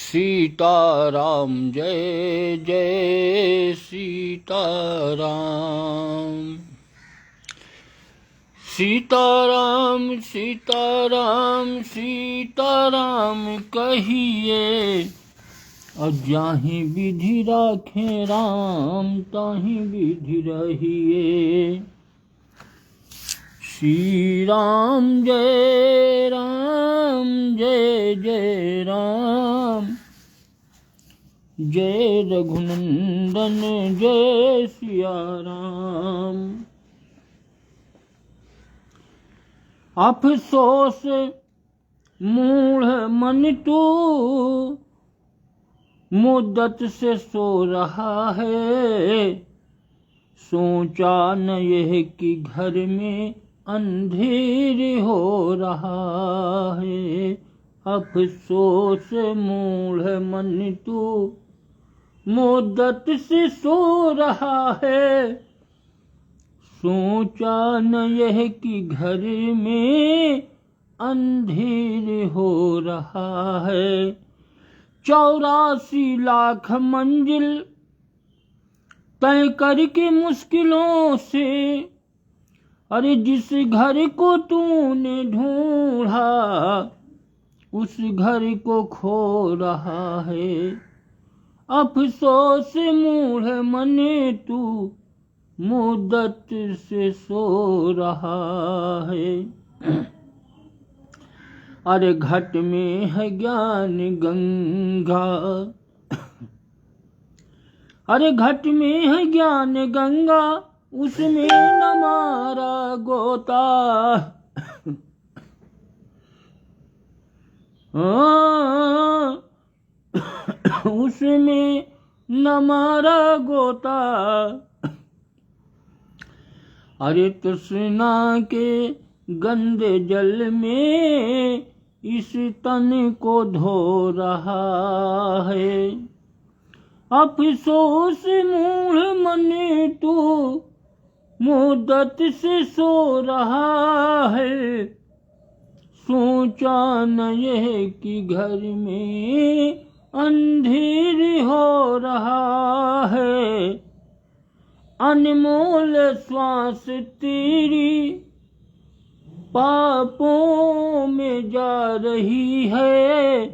सीताराम जय जय सीताराम। सीताराम सीताराम सीताराम कहिए, और जाहि विधि राखे राम ताहि विधि रहिए। श्री राम जय जय राम, जय रघुनंदन जय सिया राम। अफसोस मूढ़ मन तू मुद्दत से सो रहा है, सोचा न यह कि घर में अंधेर हो रहा है। अफसोस मूढ़ मन तू मुद्दत से सो रहा है, सोचा न यह कि घर में अंधेर हो रहा है। 84 लाख मंजिल तय करके मुश्किलों से, अरे जिस घर को तूने ढूंढा उस घर को खो रहा है। अफसोस मूढ़ मन तू मुद्दत से सो रहा है। अरे घट में है ज्ञान गंगा, अरे घट में है ज्ञान गंगा, उसमें न मारा गोता। उसमें न मारा गोता। अरे तृष्णा के गंदे जल में इस तन को धो रहा है। अफसोस मूढ़ मन तू मुद्दत से सो रहा है, सोचा न यह कि घर में अंधेर हो रहा है। अनमोल श्वास तेरी पापों में जा रही है,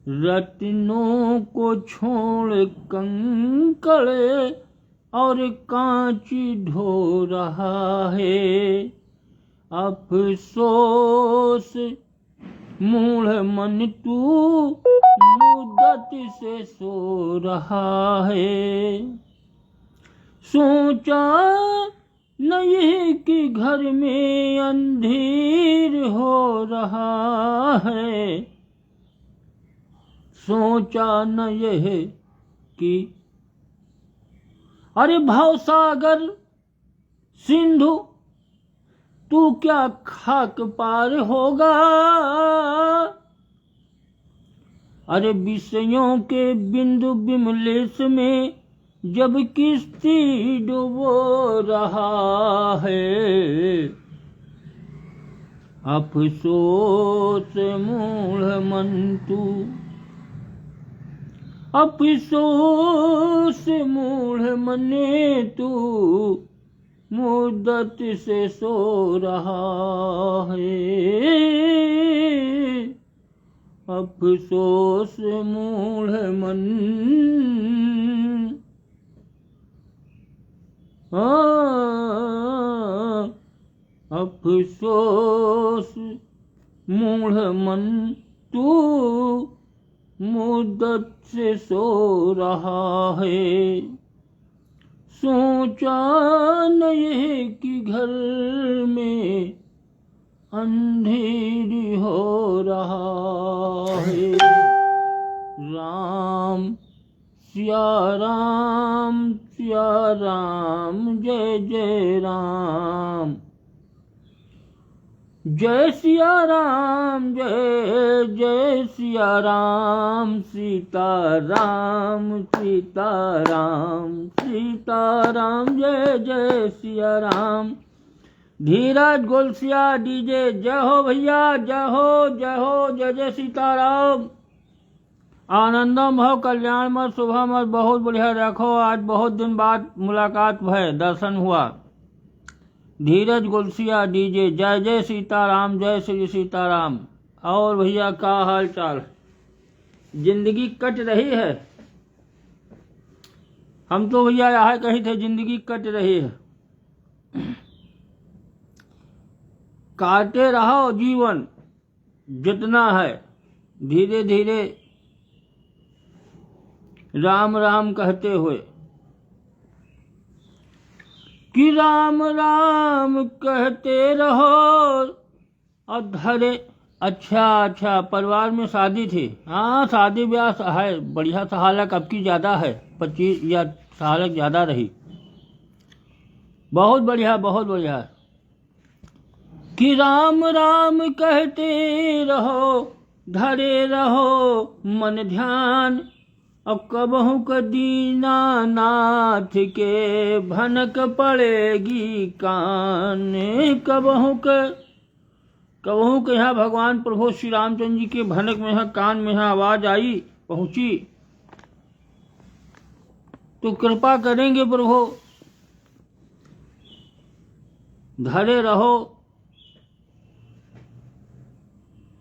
रत्नों को छोड़ कंकड़ और कांच ढो रहा है। अफसोस मूढ़ मन तू मुद्दत से सो रहा है, सोचा न यह कि घर में अंधेर हो रहा है। सोचा न यह कि अरे भवसागर सिंधु तू क्या खाक पार होगा। अरे विषयों के बिंदु बिमलेश में जब किस्ती डुबो रहा है। अफसोस मूढ़ मन तू, अफसोस मूढ़ मन तू मुद्दत से सो रहा है। अफसोस मूढ़ मन, अफसोस मूढ़ मन तू मुद्दत से सो रहा है, सोचा न यह कि घर में अंधेर हो रहा है। राम सिया राम जय जय राम, जय सिया राम जय जय सिया राम। सीताराम सीताराम सीताराम जय जय सिया राम। धीरज गोलसिया डीजे, जय हो भैया, जय हो जय हो, जय जय सीताराम। आनंदम भव कल्याण मत शुभ मत, बहुत बढ़िया। रखो आज बहुत दिन बाद मुलाकात भय, दर्शन हुआ। धीरज गुलसिया डीजे, जय जय सीताराम, जय श्री सीताराम। और भैया का हाल चाल? जिंदगी कट रही है। हम तो भैया यहाँ कहीं थे, जिंदगी कट रही है। काटे रहो जीवन जितना है, धीरे धीरे राम राम कहते हुए। कि राम राम कहते रहो और धरे। अच्छा, परिवार में शादी थी। हाँ, शादी ब्याह है बढ़िया सा। हालत अब की ज़्यादा है, 25 या हालत ज़्यादा रही। बहुत बढ़िया, बहुत बढ़िया। कि राम राम कहते रहो, धरे रहो मन ध्यान। अब कबहू क दीनानाथ के भनक पड़ेगी कान। कबहू के यहाँ भगवान प्रभु श्री रामचंद्र जी के भनक में यहाँ कान में यहाँ आवाज आई, पहुंची, तो कृपा करेंगे प्रभु। धरे रहो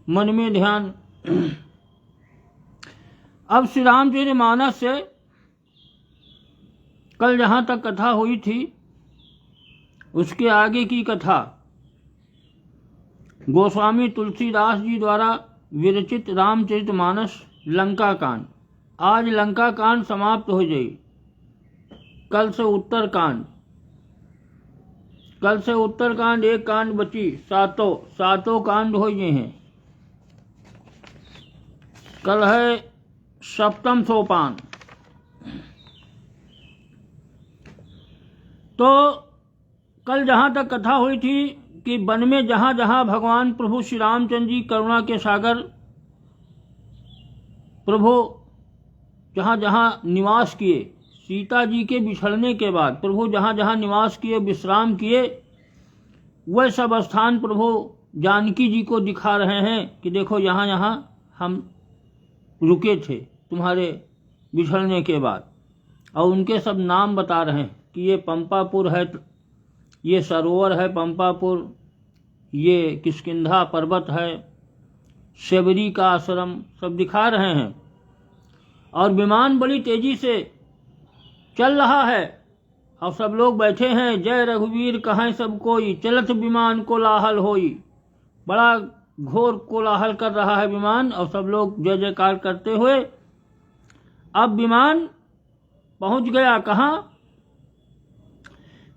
मन में ध्यान। अब श्री रामचरितमानस से कल जहाँ तक कथा हुई थी, उसके आगे की कथा गोस्वामी तुलसीदास जी द्वारा विरचित रामचरितमानस लंका कांड। आज लंका कांड समाप्त हो जाई। कल से उत्तर कांड एक कांड बची, सातों कांड हो गए हैं। कल है सप्तम सोपान। तो कल जहाँ तक कथा हुई थी कि वन में जहाँ जहाँ भगवान प्रभु श्री रामचंद्र जी करुणा के सागर प्रभु जहाँ जहाँ निवास किए, सीता जी के बिछड़ने के बाद प्रभु जहाँ जहाँ निवास किए, विश्राम किए, वह सब स्थान प्रभु जानकी जी को दिखा रहे हैं कि देखो यहाँ यहाँ हम रुके थे तुम्हारे बिछड़ने के बाद। और उनके सब नाम बता रहे हैं कि ये पंपापुर है, ये सरोवर है पंपापुर, ये किष्किंधा पर्वत है, शबरी का आश्रम, सब दिखा रहे हैं। और विमान बड़ी तेजी से चल रहा है और सब लोग बैठे हैं। जय रघुवीर कहाँ सब कोई, चलत विमान कोलाहल होई। बड़ा घोर कोलाहल कर रहा है विमान और सब लोग जय जयकार करते हुए। अब विमान पहुंच गया कहाँ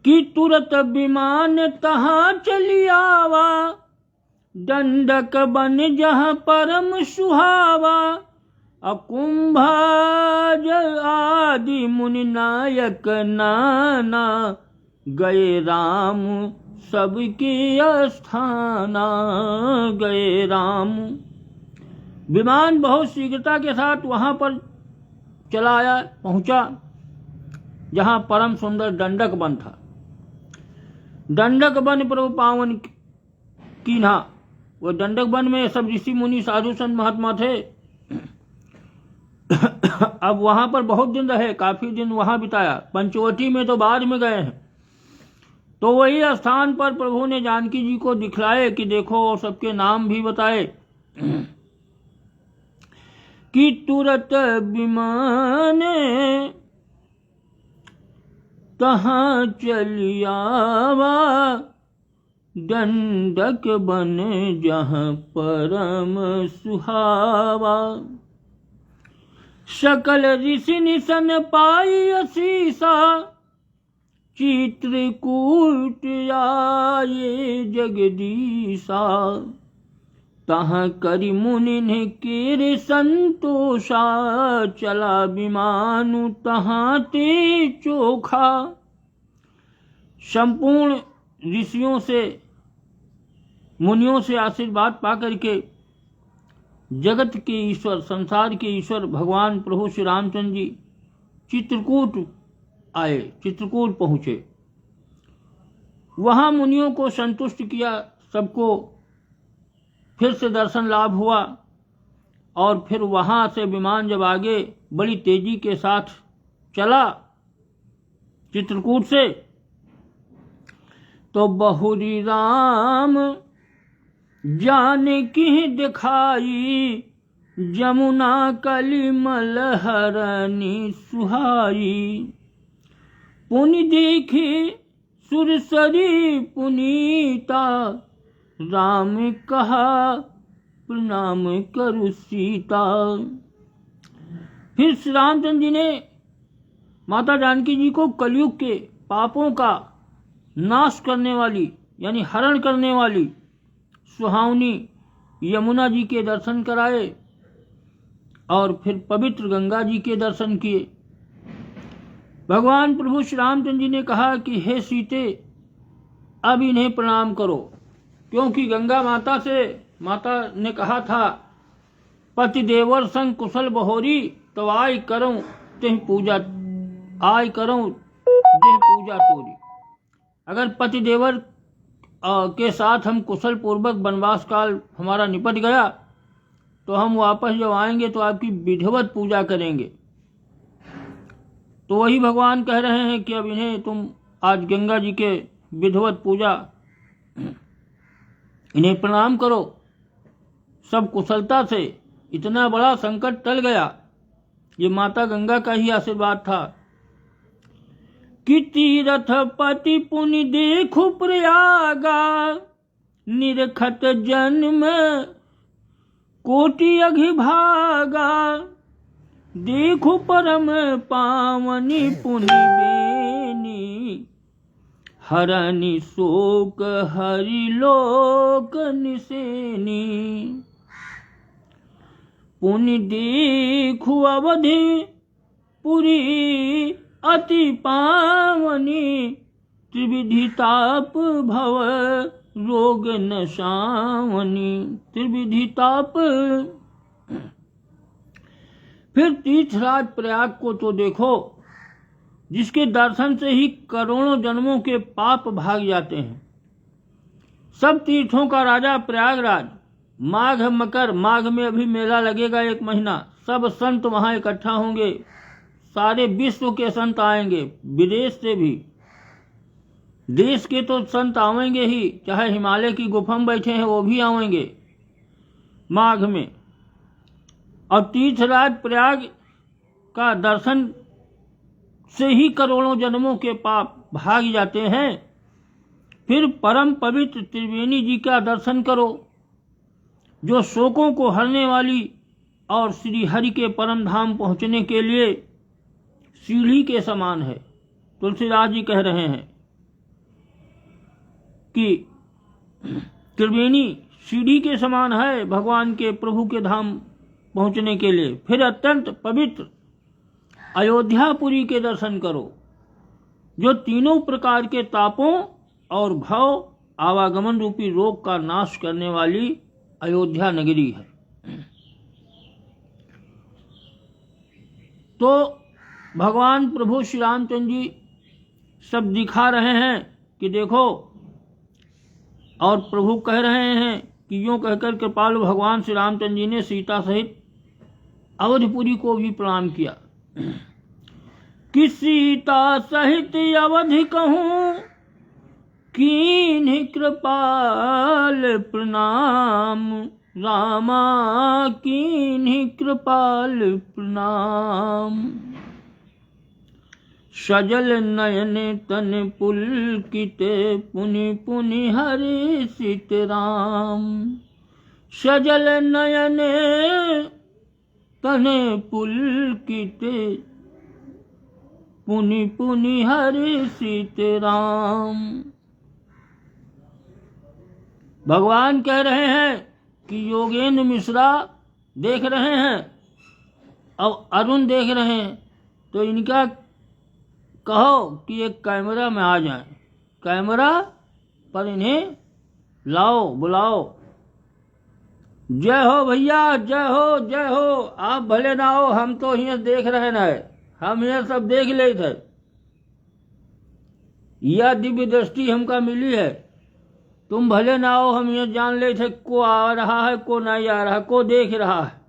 कि तुरत विमान तहाँ चली आवा, दंडक बन जहाँ परम सुहावा। अकुंभाज आदि मुनि नायक नाना, गए राम सबके स्थाना, गए राम। विमान बहुत शीघ्रता के साथ वहां पर चला आया, पहुंचा जहां परम सुंदर दंडक वन था। दंडक वन प्रभु पावन कीन्हा। वो दंडक वन में सब ऋषि मुनि साधु संत महात्मा थे। अब वहां पर बहुत दिन रहे, काफी दिन वहां बिताया। पंचवटी में तो बाद में गए हैं। तो वही स्थान पर प्रभु ने जानकी जी को दिखलाए कि देखो, और सबके नाम भी बताए कि तुरत विमान तहाँ चली आवा, दंडक बन जहाँ परम सुहावा। सकल ऋषि निशन पाई असीसा, चित्रकूट आये जगदीशा। तहाँ करि मुनि केरे संतोषा, चला विमानु तहाँ ते चोखा। संपूर्ण ऋषियों से मुनियों से आशीर्वाद पा करके जगत के ईश्वर, संसार के ईश्वर भगवान प्रभु श्री रामचंद्र जी चित्रकूट आए, चित्रकूट पहुंचे। वहां मुनियों को संतुष्ट किया, सबको फिर से दर्शन लाभ हुआ। और फिर वहां से विमान जब आगे बड़ी तेजी के साथ चला चित्रकूट से, तो बहुरी राम जानकी दिखाई, जमुना कलिमल हरनी सुहाई। पुनि देखी सुरसरी पुनीता, राम कहा प्रणाम करु सीता। फिर श्री रामचंद्र जी ने माता जानकी जी को कलयुग के पापों का नाश करने वाली यानी हरण करने वाली सुहावनी यमुना जी के दर्शन कराए और फिर पवित्र गंगा जी के दर्शन किए। भगवान प्रभु श्री रामचंद्र जी ने कहा कि हे सीते, अब इन्हें प्रणाम करो, क्योंकि गंगा माता ने कहा था पति देवर संग कुशल बहोरी, तो आय करूं तेह पूजा तोरी। अगर पति देवर के साथ हम कुशल पूर्वक वनवास काल हमारा निपट गया, तो हम वापस जब आएंगे तो आपकी विधिवत पूजा करेंगे। तो वही भगवान कह रहे हैं कि अब इन्हें तुम आज गंगा जी के विधिवत पूजा, इन्हें प्रणाम करो। सब कुशलता से इतना बड़ा संकट टल गया, ये माता गंगा का ही आशीर्वाद था। कि तीरथ पति पुनि देखु प्रयागा, निरखत जन्म कोटि अघिभागा। देखु परम पावनी पुनि बेनी, हरनि शोक हरि लोक निसेनी। पुनि देखु अवधि पुरी अति पावनी, त्रिविधि ताप भव रोग न शावनी। त्रिविधि ताप। फिर तीर्थराज प्रयाग को तो देखो, जिसके दर्शन से ही करोड़ों जन्मों के पाप भाग जाते हैं। सब तीर्थों का राजा प्रयागराज। माघ मकर, माघ में अभी मेला लगेगा 1 महीना, सब संत वहां इकट्ठा होंगे, सारे विश्व के संत आएंगे, विदेश से भी। देश के तो संत आवेंगे ही, चाहे हिमालय की गुफा में बैठे हैं वो भी आवेंगे माघ में। और तीर्थराज प्रयाग का दर्शन से ही करोड़ों जन्मों के पाप भाग जाते हैं। फिर परम पवित्र त्रिवेणी जी का दर्शन करो, जो शोकों को हरने वाली और श्री हरि के परम धाम पहुंचने के लिए सीढ़ी के समान है। तुलसीदास जी कह रहे हैं कि त्रिवेणी सीढ़ी के समान है भगवान के प्रभु के धाम पहुंचने के लिए। फिर अत्यंत पवित्र अयोध्यापुरी के दर्शन करो, जो तीनों प्रकार के तापों और भव आवागमन रूपी रोग का नाश करने वाली अयोध्या नगरी है। तो भगवान प्रभु श्री रामचंद्र जी सब दिखा रहे हैं कि देखो, और प्रभु कह रहे हैं कि यूं कहकर कृपालु भगवान श्री रामचंद्र जी ने सीता सहित अवधपुरी को भी प्रणाम किया। कि सीता सहित अवधि कहूं, कीन्हि कृपाल प्रणाम। रामा कीन्हि कृपाल प्रणाम। सजल नयन तन पुलकित, पुनि पुनि हर्षित राम। सजल नयन तन पुलकित, पुनि पुनि हर्षित राम। भगवान कह रहे हैं कि योगेंद्र मिश्रा देख रहे हैं और अरुण देख रहे हैं, तो इनका कहो कि एक कैमरा में आ जाएं, कैमरा पर इन्हें लाओ, बुलाओ। जय हो भैया, जय हो, जय हो। आप भले ना हो, हम तो यहाँ देख रहे ना है, हम यहाँ सब देख ले थे। यह दिव्य दृष्टि हमका मिली है। तुम भले ना हो, हम ये जान ले थे को आ रहा है, को नहीं आ रहा है, को देख रहा है।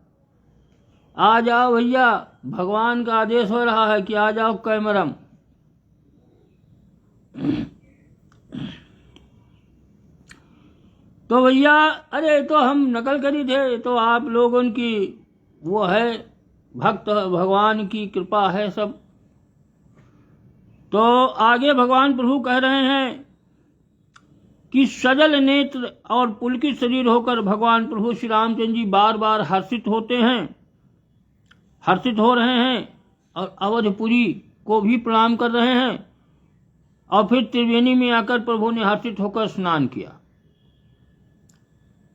आ जाओ भैया, भगवान का आदेश हो रहा है कि आ जाओ कैमरम। तो भैया, अरे तो हम नकल करी थे, तो आप लोगों की वो है, भक्त भगवान की कृपा है सब। तो आगे भगवान प्रभु कह रहे हैं कि सजल नेत्र और पुलकित शरीर होकर भगवान प्रभु श्री रामचंद्र जी बार बार हर्षित हो रहे हैं और अवधपुरी को भी प्रणाम कर रहे हैं। और फिर त्रिवेणी में आकर प्रभु ने हर्षित होकर स्नान किया।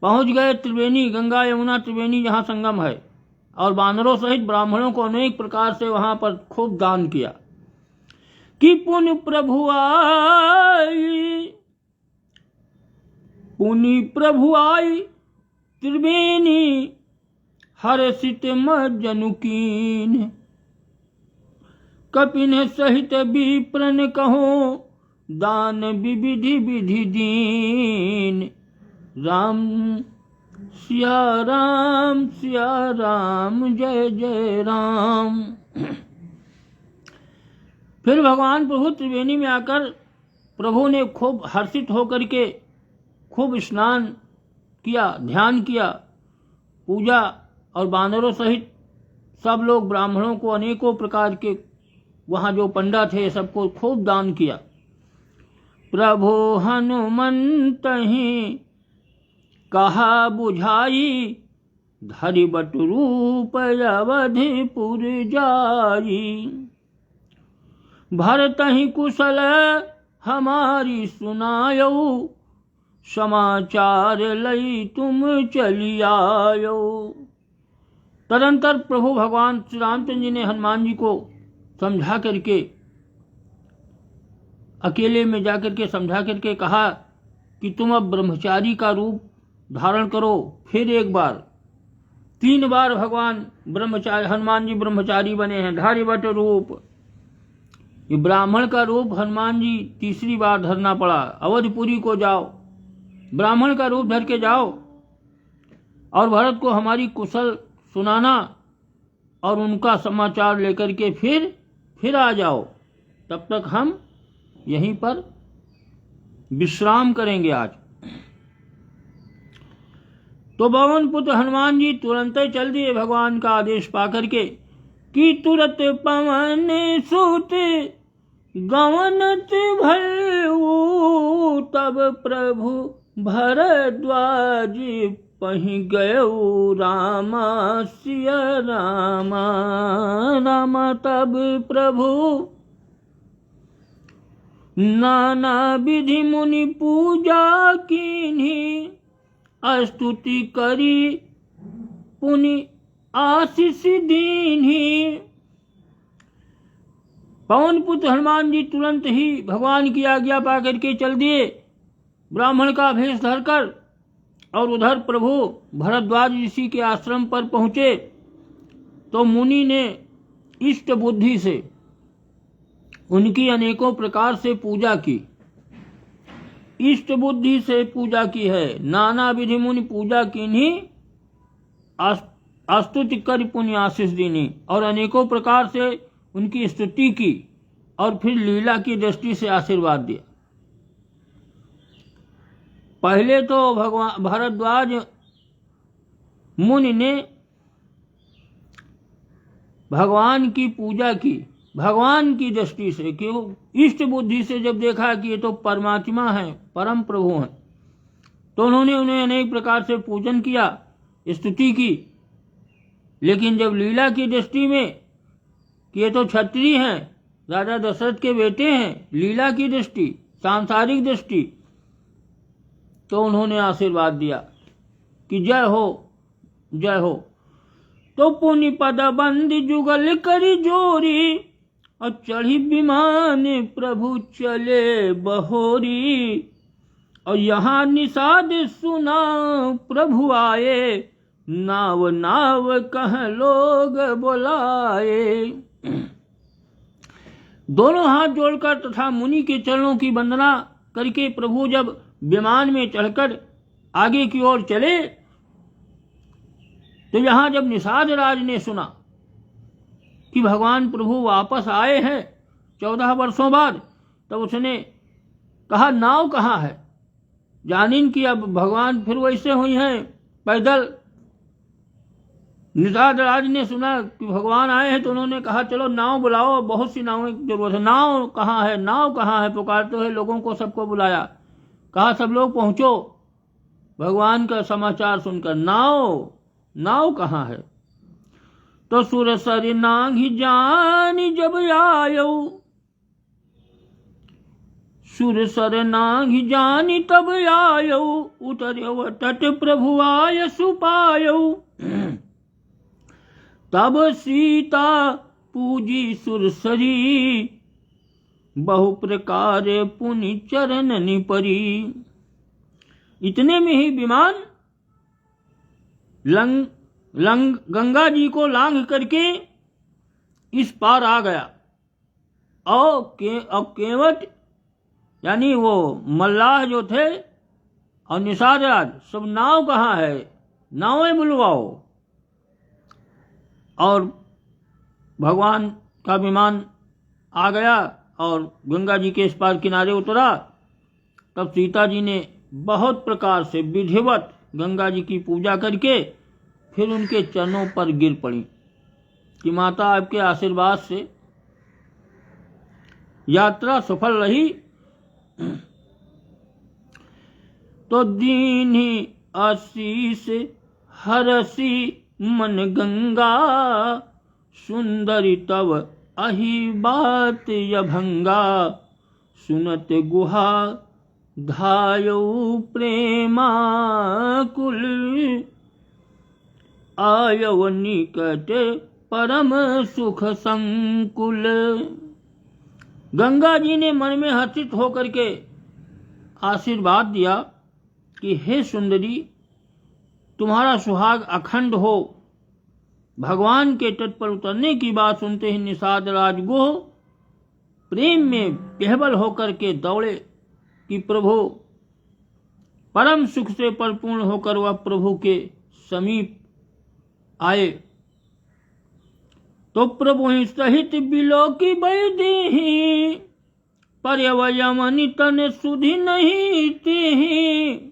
पहुंच गए त्रिवेणी, गंगा यमुना त्रिवेणी जहाँ संगम है, और वानरों सहित ब्राह्मणों को अनेक प्रकार से वहां पर खूब दान किया। कि पुण्य प्रभु आई त्रिवेणी, हर्षित मज्जनुकीन, कपिन सहित विप्रन कहो, दान विविधि विधि दीन। राम सिया राम जय जय राम। फिर भगवान प्रभु त्रिवेणी में आकर प्रभु ने खूब हर्षित होकर के खूब स्नान किया, ध्यान किया, पूजा, और वानरों सहित सब लोग ब्राह्मणों को अनेकों प्रकार के वहां जो पंडा थे सबको खूब दान किया। प्रभु हनुमंत ही कहा बुझाई, धरि बट रूप अवधिपुर जाई। भरत ही कुशल हमारी सुनायो, समाचार लई तुम चली आयो। तदंतर प्रभु भगवान श्री रामचंद्र जी ने हनुमान जी को समझा करके, अकेले में जाकर के समझा करके कहा कि तुम अब ब्रह्मचारी का रूप धारण करो। फिर एक बार, 3 बार भगवान ब्रह्मचारी, हनुमान जी ब्रह्मचारी बने हैं। धारिवट रूप, ये ब्राह्मण का रूप हनुमान जी तीसरी बार धरना पड़ा। अवधपुरी को जाओ, ब्राह्मण का रूप धर के जाओ, और भरत को हमारी कुशल सुनाना, और उनका समाचार लेकर के फिर आ जाओ। तब तक हम यहीं पर विश्राम करेंगे आज। तो पवन पुत्र हनुमान जी तुरंत ही चल दिए भगवान का आदेश पाकर के, कि तुरंत पवन सुत गवनत भयउ, तब प्रभु भरद्वाज पहि गयउ रामा सिया रामा। रामा तब प्रभु नाना विधि मुनि पूजा कीन्ही, स्तुति करी पुनि आशीष दीन्ही। पवन पुत्र हनुमान जी तुरंत ही भगवान की आज्ञा पाकर के चल दिए, ब्राह्मण का भेष धरकर, और उधर प्रभु भरद्वाज ऋषि के आश्रम पर पहुंचे। तो मुनि ने इष्ट बुद्धि से उनकी अनेकों प्रकार से पूजा की, इष्ट बुद्धि से पूजा की है। नाना विधि मुनि पूजा कीन्ही, स्तुति कर पुण्य आशीष दीनी, और अनेकों प्रकार से उनकी स्तुति की, और फिर लीला की दृष्टि से आशीर्वाद दिया। पहले तो भगवान भरद्वाज मुनि ने भगवान की पूजा की, भगवान की दृष्टि से, क्यों इष्ट बुद्धि से जब देखा कि ये तो परमात्मा है, परम प्रभु हैं, तो उन्होंने उन्हें अनेक प्रकार से पूजन किया, स्तुति की। लेकिन जब लीला की दृष्टि में कि ये तो क्षत्रिय हैं, राजा दशरथ के बेटे हैं, लीला की दृष्टि, सांसारिक दृष्टि, तो उन्होंने आशीर्वाद दिया कि जय हो जय हो। तो पुनि पद बंद जुगल करी जोरी, और चढ़ी विमान प्रभु चले बहोरी। और यहाँ निषाद सुना प्रभु आए, नाव नाव कह लोग बुलाए। दोनों हाथ जोड़कर तथा मुनि के चरणों की वंदना करके प्रभु जब विमान में चढ़कर आगे की ओर चले, तो यहाँ जब निषाद राज ने सुना कि भगवान प्रभु वापस आए हैं 14 वर्षों बाद, तब उसने कहा नाव कहाँ है। जानिन कि अब भगवान फिर वैसे हुई हैं पैदल। निषाद राज ने सुना कि भगवान आए हैं तो उन्होंने कहा चलो नाव बुलाओ, बहुत सी नावों की जरूरत है। नाव कहाँ है, नाव कहाँ है, पुकारते हुए लोगों को सबको बुलाया। कहा सब लोग पहुंचो भगवान का समाचार सुनकर। नाव कहाँ है। तो सुरसर नांगी जानी जब आयो, सुरसर नांगी जानी तब आयो, उतर्यो तट प्रभु आय सुपायो। तब सीता पूजी सुरसरी, बहु प्रकार पुनि चरण निपरी। इतने में ही विमान गंगा जी को लांघ करके इस पार आ गया। और केवट यानी वो मल्लाह जो थे और निषाद राज सब नाव कहाँ है, नावें बुलवाओ। और भगवान का विमान आ गया और गंगा जी के इस पार किनारे उतरा। तब सीता जी ने बहुत प्रकार से विधिवत गंगा जी की पूजा करके फिर उनके चरणों पर गिर पड़ी कि माता आपके आशीर्वाद से यात्रा सफल रही। तो दीन्ही आशीष हरसी मन गंगा, सुंदरी तब अहि बात यभंगा। सुनत गुहा धायो प्रेमा कुल, आयव निकट परम सुख संकुल। गंगा जी ने मन में हर्षित होकर के आशीर्वाद दिया कि हे सुंदरी, तुम्हारा सुहाग अखंड हो। भगवान के तट पर उतरने की बात सुनते ही निषाद राज गुह प्रेम में विह्वल होकर के दौड़े कि प्रभु, परम सुख से परिपूर्ण होकर वह प्रभु के समीप आए। तो प्रभु ही सहित बिलोकी बैदेहि, पर्यवयमनि तन सुधि नहीं तेहि।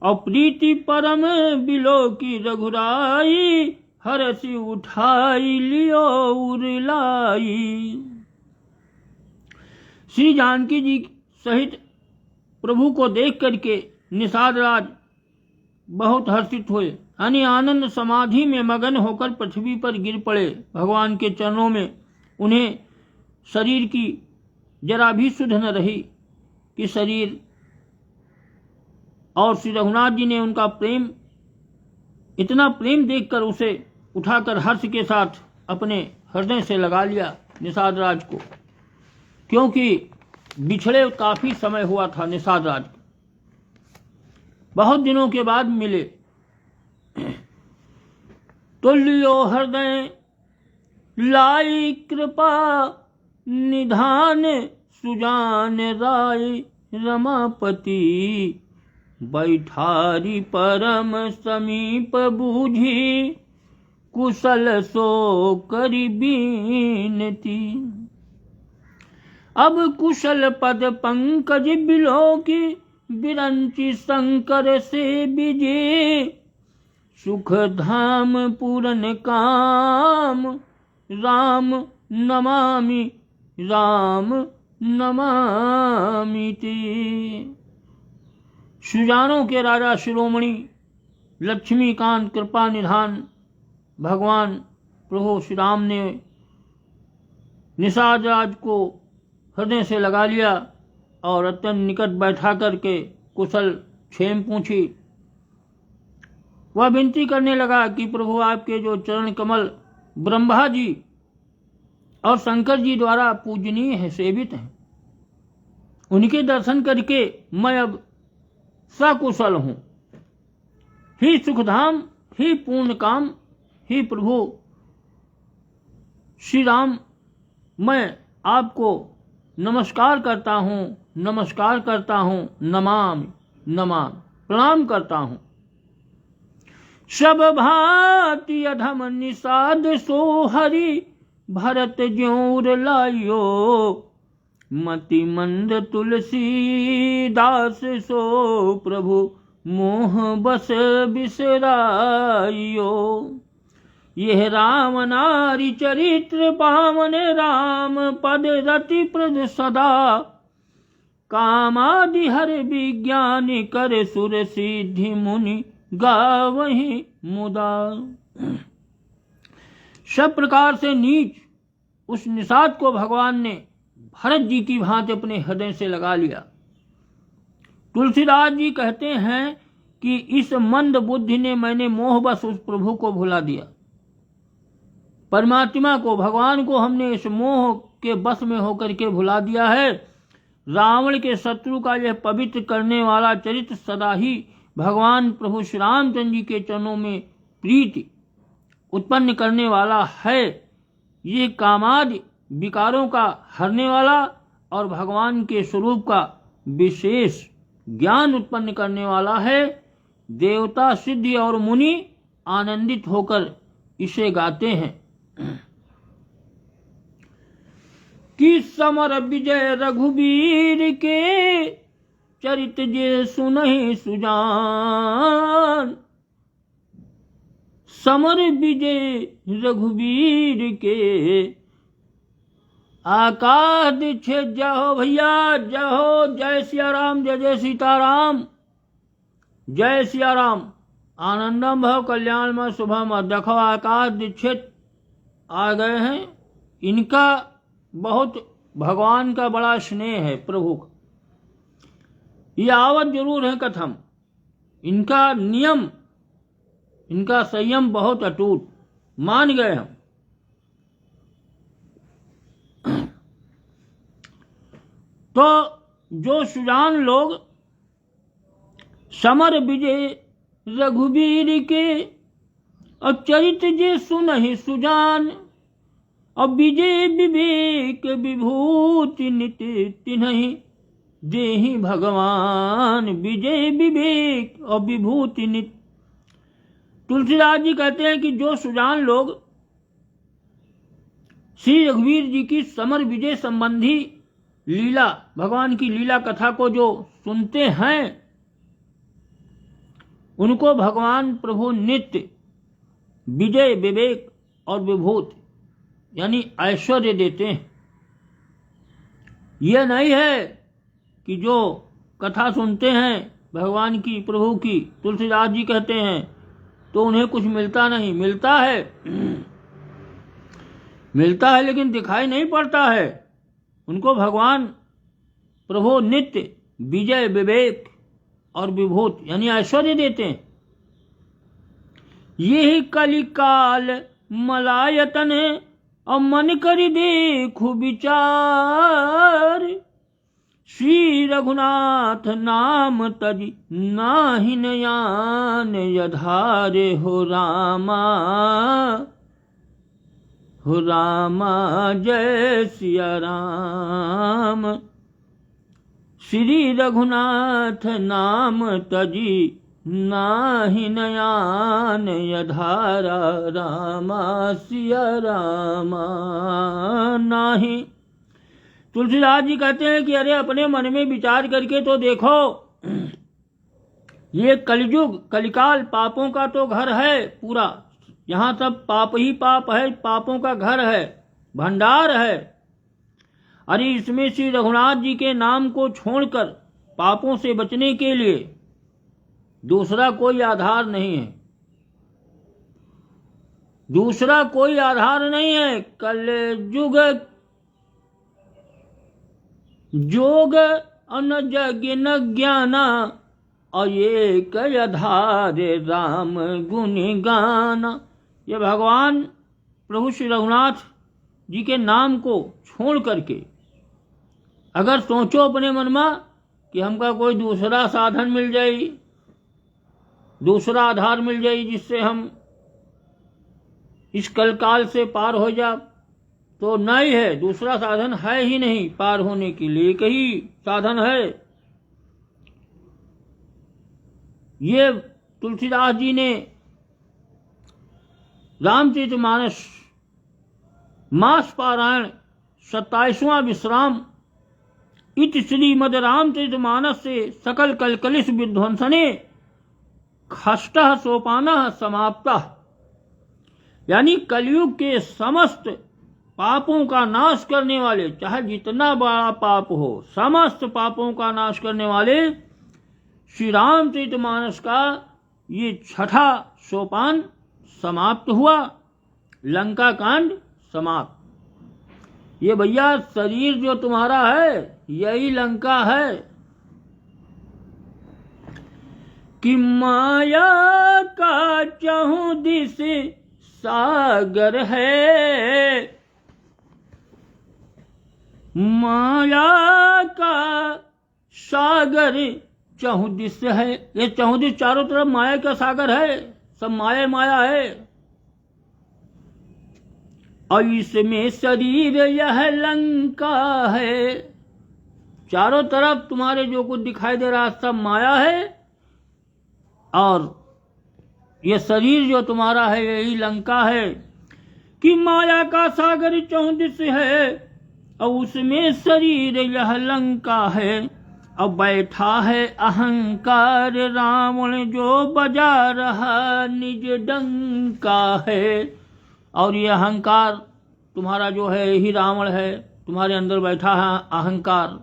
और प्रीति परम बिलोकी रघुराई, हरसि उठाई लियो उरलाई। श्री जानकी जी सहित प्रभु को देख करके निषाद राज बहुत हर्षित हुए, यानी आनंद समाधि में मगन होकर पृथ्वी पर गिर पड़े भगवान के चरणों में। उन्हें शरीर की जरा भी सुध न रही कि शरीर, और श्री रघुनाथ जी ने उनका प्रेम, इतना प्रेम देखकर उसे उठाकर हर्ष के साथ अपने हृदय से लगा लिया निषाद राज को, क्योंकि बिछड़े काफी समय हुआ था निषाद राज को, बहुत दिनों के बाद मिले। तो लियो हृदय लाई कृपा निधान, सुजान राय रमापति। बैठारी परम समीप बूझी, कुशल सो करी बीनती। अब कुशल पद पंकज बिलोकी, बिरंची शंकर से विजय। सुख धाम पूरन काम, राम नमामि राम नमामि ते। सुजानों के राजा शिरोमणि लक्ष्मीकांत कृपा निधान भगवान प्रभु श्री राम ने निषाद राज को हृदय से लगा लिया और अत्यंत निकट बैठा करके कुशल क्षेम पूछी। वह विनती करने लगा कि प्रभु, आपके जो चरण कमल ब्रह्मा जी और शंकर जी द्वारा पूजनीय है, सेवित हैं, उनके दर्शन करके मैं अब सकुशल हूं। ही सुखधाम, ही पूर्ण काम, ही प्रभु श्री राम, मैं आपको नमस्कार करता हूं, नमस्कार करता हूं, नमामि नमामि, प्रणाम करता हूं। सब भांति अधम निषाद सो हरि भरत ज्योर लायो, मति मंद तुलसी दास सो प्रभु मोह बस बिसराइयो। यह राम नारी चरित्र पावन, राम पद रति प्रद सदा, कामादि हर विज्ञान कर सुर सिद्धि मुनि गावहि मुदा। सब प्रकार से नीच उस निषाद को भगवान ने भरत जी की भांति अपने हृदय से लगा लिया। तुलसीदास जी कहते हैं कि इस मंद बुद्धि ने मैंने मोहवश उस प्रभु को भुला दिया। परमात्मा को, भगवान को हमने इस मोह के बस में होकर के भुला दिया है। रावण के शत्रु का यह पवित्र करने वाला चरित्र सदा ही भगवान प्रभु श्री रामचंद्र जी के चरणों में प्रीति उत्पन्न करने वाला है। ये कामादि विकारों का हरने वाला और भगवान के स्वरूप का विशेष ज्ञान उत्पन्न करने वाला है। देवता, सिद्धि और मुनि आनंदित होकर इसे गाते हैं कि समर विजय रघुवीर के, चरित जे सुनहि सुजान। समर विजय रघुवीर के, आकाश दीक्षित जय हो भैया, जय हो। जय सिया राम, जय जय सीताराम, जय सिया राम। आनंदम भव कल्याण में शुभम। देखो आकाश दीक्षित आ गए हैं। इनका बहुत भगवान का बड़ा स्नेह है प्रभु का। ये आवत जरूर है कथम। इनका नियम, इनका संयम बहुत अटूट, मान गए हम। तो जो सुजान लोग समर विजय रघुवीर के, और चरित जे सुनहि सुजान, और विजय विवेक विभूति नित तिन्हि देहि भगवान। विजय विवेक और विभूति नित। तुलसीदास जी कहते हैं कि जो सुजान लोग श्री रघुवीर जी की समर विजय संबंधी लीला, भगवान की लीला कथा को जो सुनते हैं, उनको भगवान प्रभु नित्य विजय विवेक और विभूति यानी ऐश्वर्य देते हैं। यह नहीं है कि जो कथा सुनते हैं भगवान की, प्रभु की, तुलसीदास जी कहते हैं, तो उन्हें कुछ मिलता नहीं। मिलता है, मिलता है, लेकिन दिखाई नहीं पड़ता है। उनको भगवान प्रभु नित्य विजय विवेक और विभूति यानी ऐश्वर्य देते हैं। यही कलिकाल मलायतन, और मन करि देखु विचार। श्री रघुनाथ नाम तजि नाहि नयान, यधारे हो रामा, हो रामा जय सिया राम। श्री रघुनाथ नाम तजि नाहि नयान, यधारा रामा सिया रामा नाही। तुलसीदास जी कहते हैं कि अरे अपने मन में विचार करके तो देखो, ये कलयुग कलिकाल पापों का तो घर है पूरा। यहाँ सब पाप ही पाप है, पापों का घर है, भंडार है। अरे इसमें श्री रघुनाथ जी के नाम को छोड़कर पापों से बचने के लिए दूसरा कोई आधार नहीं है, दूसरा कोई आधार नहीं है। कलयुग जोग अनजग न ज्ञाना, और ये कय आधार राम गुण गाना। ये भगवान प्रभु श्री रघुनाथ जी के नाम को छोड़ करके अगर सोचो अपने मन में कि हमका कोई दूसरा साधन मिल जाए, दूसरा आधार मिल जाए जिससे हम इस कलकाल से पार हो जा, तो नहीं है, दूसरा साधन है ही नहीं। पार होने के लिए एक ही साधन है। ये तुलसीदास जी ने रामचरितमानस मास पारायण 27वां विश्राम। इत श्रीमद रामचरितमानस से सकल कलकलिश विध्वंसने खष्टः सोपानः समाप्तः। यानी कलयुग के समस्त पापों का नाश करने वाले, चाहे जितना बड़ा पाप हो, समस्त पापों का नाश करने वाले श्री रामचरितमानस का ये छठा सोपान समाप्त हुआ, लंका कांड समाप्त। ये भैया शरीर जो तुम्हारा है यही लंका है कि माया का चहुदिस सागर है, माया का सागर चहुदिस है। ये चहुदिस चारों तरफ माया का सागर है, सब माया माया है। और इसमें शरीर यह लंका है। चारों तरफ तुम्हारे जो कुछ दिखाई दे रहा सब माया है, और ये शरीर जो तुम्हारा है यही लंका है। कि माया का सागर चहुदिस है और उसमें शरीर यह लंका है। अब बैठा है अहंकार रावण जो बजा रहा निज डंका है। और ये अहंकार तुम्हारा जो है यही रावण है, तुम्हारे अंदर बैठा है अहंकार,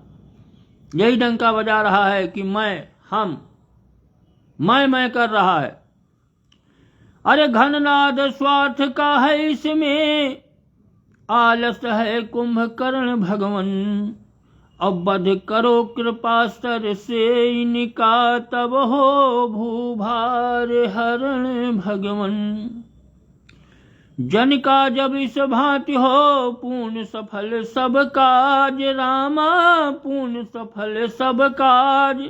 यही डंका बजा रहा है कि मैं, हम, मैं कर रहा है। अरे घननाद स्वार्थ का है इसमें, आलस है कुंभकर्ण भगवन। अब बध करो कृपा सर से इनका, तब हो भूभार हरण भगवन। जन का जब इस भांति हो पूर्ण सफल सब काज, रामा पूर्ण सफल सब काज।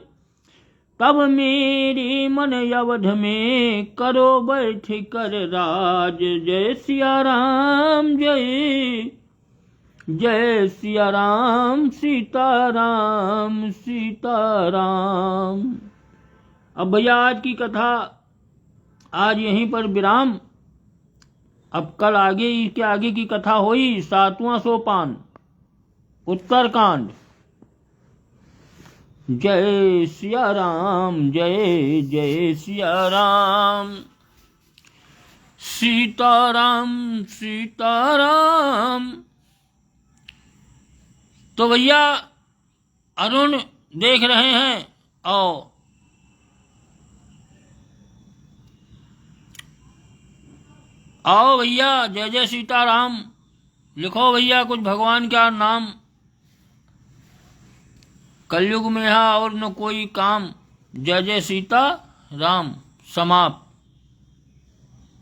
तब मेरी मन अवध में करो बैठ कर राज। जय सिया राम, जय जय सिया राम, सीताराम सीताराम। अब भैया आज की कथा आज यहीं पर विराम। अब कल आगे इसके आगे की कथा हुई 7वां सोपान उत्तरकांड। जय सिया राम, जय जय सिया राम, सीताराम सीताराम। तो भैया अरुण देख रहे हैं, आओ भैया जय जय सीताराम लिखो भैया कुछ भगवान का नाम। कलयुग में है और न कोई काम, जय जय सीता राम समाप्त।